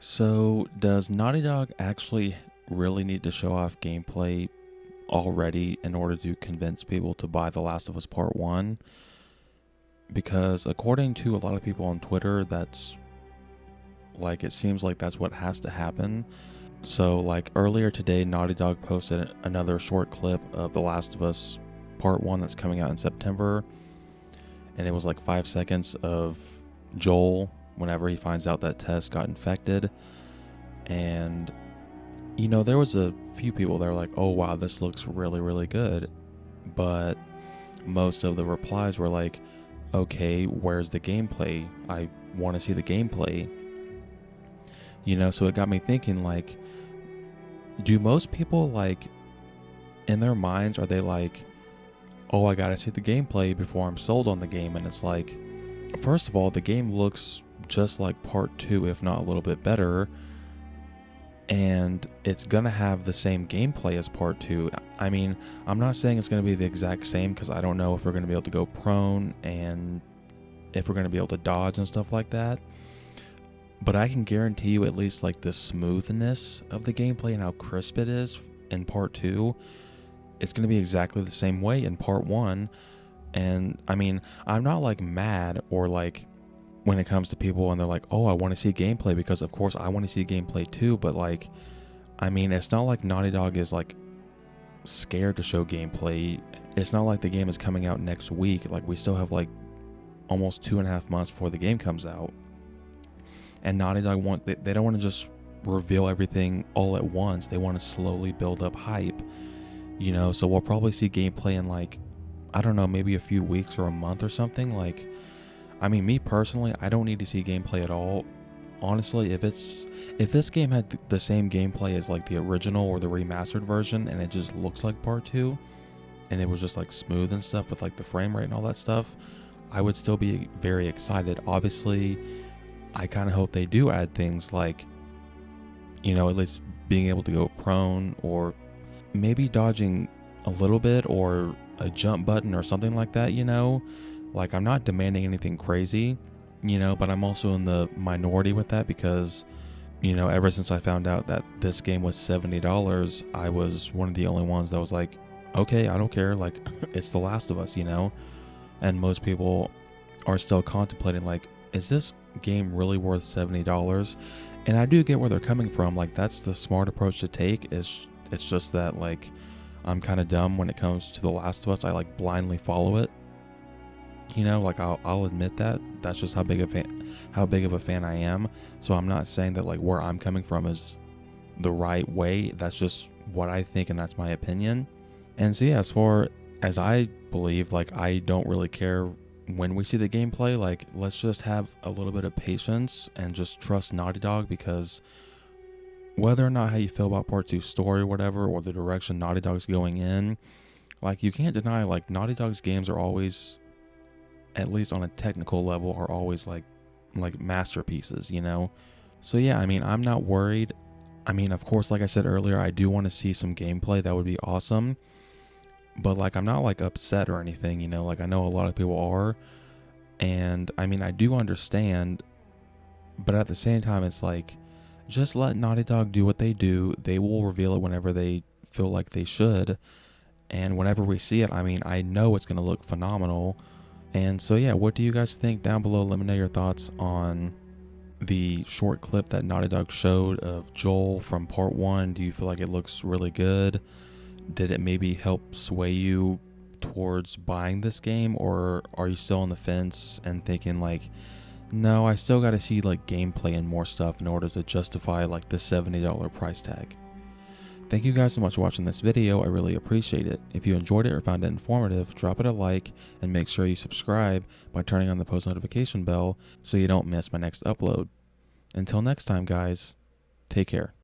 So, does Naughty Dog actually really need to show off gameplay already in order to convince people to buy The Last of Us Part 1? Because according to a lot of people on Twitter, it seems like that's what has to happen. So, earlier today, Naughty Dog posted another short clip of The Last of Us Part 1 that's coming out in September. And it was like 5 seconds of Joel whenever he finds out that Tess got infected. And there was a few people that were like, oh wow, this looks really, really good. But most of the replies were like, okay, where's the gameplay? I want to see the gameplay. So it got me thinking, do most people, in their minds, are they like, oh, I gotta see the gameplay before I'm sold on the game? And it's like, first of all, the game looks just like part 2, if not a little bit better. And it's gonna have the same gameplay as part 2. I mean, I'm not saying it's gonna be the exact same, because I don't know if we're gonna be able to go prone and if we're gonna be able to dodge and stuff like that. But I can guarantee you at least the smoothness of the gameplay and how crisp it is in part 2. It's gonna be exactly the same way in part 1. And I mean, I'm not mad or when it comes to people and they're like, oh, I want to see gameplay, because of course I want to see gameplay too. But I mean, it's not like Naughty Dog is scared to show gameplay. It's not like the game is coming out next week. We still have almost 2.5 months before the game comes out. And Naughty Dog they don't want to just reveal everything all at once. They want to slowly build up hype, so we'll probably see gameplay in I don't know, maybe a few weeks or a month or something. I mean, me personally, I don't need to see gameplay at all. Honestly, if this game had the same gameplay as the original or the remastered version, and it just looks like part 2, and it was just smooth and stuff with the frame rate and all that stuff, I would still be very excited. Obviously, I kind of hope they do add things at least being able to go prone, or maybe dodging a little bit, or a jump button or something like that. I'm not demanding anything crazy, but I'm also in the minority with that, because ever since I found out that this game was $70, I was one of the only ones that was like, okay, I don't care, it's The Last of Us, and most people are still contemplating, is this game really worth $70? And I do get where they're coming from. That's the smart approach to take. It's just that I'm kind of dumb when it comes to The Last of Us. I blindly follow it. I'll admit that. That's just how big of a fan I am. So I'm not saying that where I'm coming from is the right way. That's just what I think, and that's my opinion. And so yeah, as far as I believe, I don't really care when we see the gameplay. Let's just have a little bit of patience and just trust Naughty Dog, because whether or not how you feel about part 2 story or whatever, or the direction Naughty Dog's going in, you can't deny Naughty Dog's games are always, at least on a technical level, are always like masterpieces, So yeah, I mean, I'm not worried. I mean, of course, like I said earlier, I do want to see some gameplay. That would be awesome. But I'm not upset or anything, I know a lot of people are. And I mean, I do understand, but at the same time, it's just let Naughty Dog do what they do. They will reveal it whenever they feel like they should. And whenever we see it, I mean, I know it's going to look phenomenal. And so yeah, what do you guys think? Down below, let me know your thoughts on the short clip that Naughty Dog showed of Joel from part 1. Do you feel like it looks really good? Did it maybe help sway you towards buying this game? Or are you still on the fence and thinking no, I still got to see gameplay and more stuff in order to justify the $70 price tag? Thank you guys so much for watching this video. I really appreciate it. If you enjoyed it or found it informative, drop it a like, and make sure you subscribe by turning on the post notification bell so you don't miss my next upload. Until next time, guys, take care.